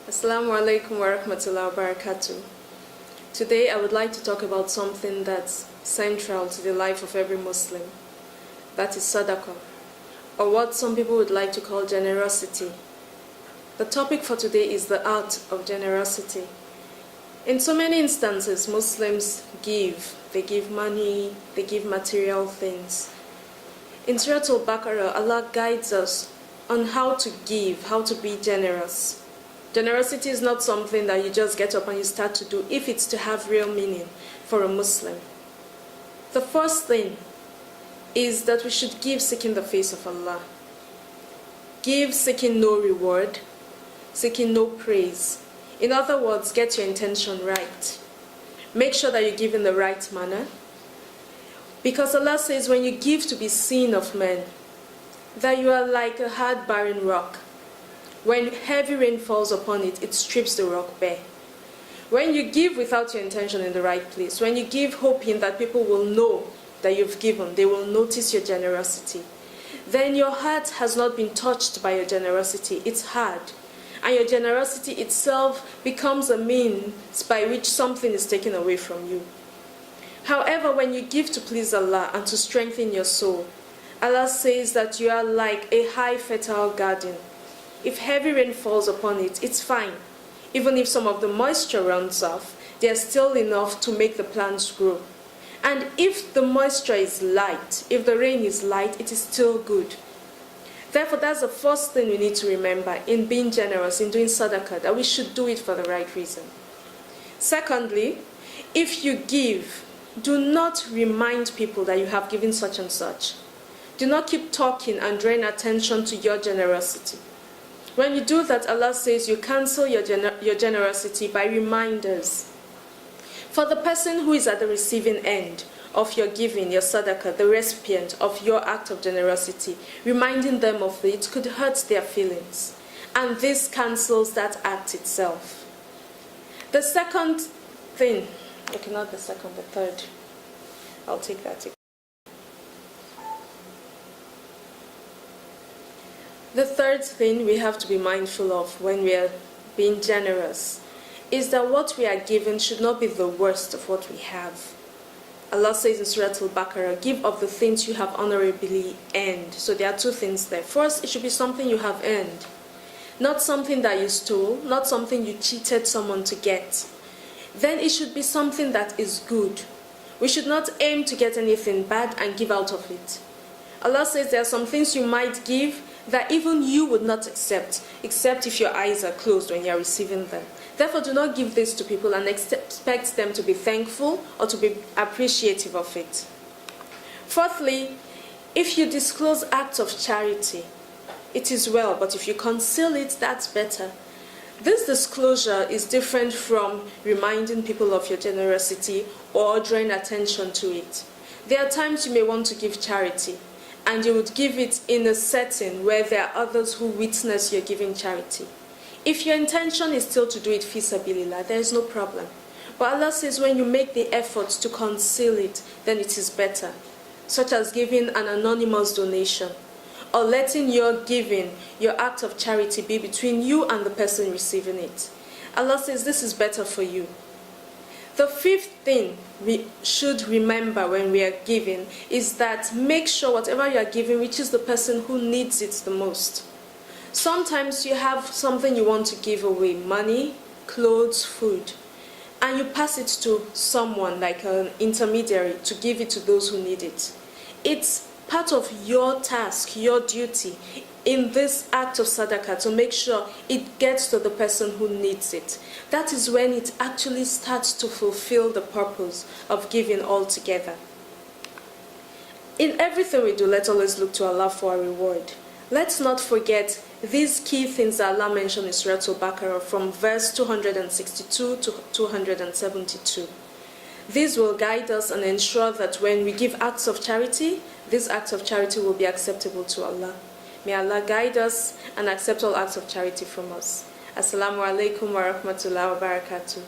Assalamu alaikum wa rahmatullahi wa barakatuh. Today I would like to talk about something that's central to the life of every Muslim. That is sadaqah, or what some people would like to call generosity. The topic for today is the art of generosity. In so many instances, Muslims give. They give money, they give material things. In Surah Al-Baqarah, Allah guides us on how to give, how to be generous. Generosity is not something that you just get up and you start to do if it's to have real meaning for a Muslim. The first thing is that we should give seeking the face of Allah. Give seeking no reward, seeking no praise. In other words, get your intention right. Make sure that you give in the right manner. Because Allah says when you give to be seen of men, that you are like a hard barren rock. When heavy rain falls upon it, it strips the rock bare. When you give without your intention in the right place, when you give hoping that people will know that you've given, they will notice your generosity, then your heart has not been touched by your generosity. It's hard. And your generosity itself becomes a means by which something is taken away from you. However, when you give to please Allah and to strengthen your soul, Allah says that you are like a high fertile garden. If heavy rain falls upon it, it's fine. Even if some of the moisture runs off, there's still enough to make the plants grow. And if the moisture is light, if the rain is light, it is still good. Therefore, that's the first thing we need to remember in being generous, in doing sadaqah, that we should do it for the right reason. Secondly, if you give, do not remind people that you have given such and such. Do not keep talking and drawing attention to your generosity. When you do that, Allah says you cancel your generosity by reminders. For the person who is at the receiving end of your giving, your sadaqah, the recipient of your act of generosity, reminding them of it could hurt their feelings. And this cancels that act itself. The second thing, okay, not the second, the third. I'll take that. The third thing we have to be mindful of when we are being generous is that what we are given should not be the worst of what we have. Allah says in Surah Al-Baqarah, give of the things you have honorably earned. So there are two things there. First, it should be something you have earned. Not something that you stole, not something you cheated someone to get. Then it should be something that is good. We should not aim to get anything bad and give out of it. Allah says there are some things you might give that even you would not accept, except if your eyes are closed when you are receiving them. Therefore, do not give this to people and expect them to be thankful or to be appreciative of it. Fourthly, if you disclose acts of charity, it is well, but if you conceal it, that's better. This disclosure is different from reminding people of your generosity or drawing attention to it. There are times you may want to give charity, and you would give it in a setting where there are others who witness your giving charity. If your intention is still to do it fi sabilillah, there is no problem. But Allah says when you make the effort to conceal it, then it is better, such as giving an anonymous donation, or letting your giving, your act of charity, be between you and the person receiving it. Allah says this is better for you. The fifth thing we should remember when we are giving is that make sure whatever you are giving reaches the person who needs it the most. Sometimes you have something you want to give away, money, clothes, food, and you pass it to someone like an intermediary to give it to those who need it. It's part of your task, your duty in this act of sadaqah to make sure it gets to the person who needs it. That is when it actually starts to fulfill the purpose of giving altogether. In everything we do, let's always look to Allah for a reward. Let's not forget these key things that Allah mentioned in Surah Al-Baqarah from verse 262 to 272. These will guide us and ensure that when we give acts of charity, these acts of charity will be acceptable to Allah. May Allah guide us and accept all acts of charity from us. Assalamu alaikum wa rahmatullahi wa barakatuh.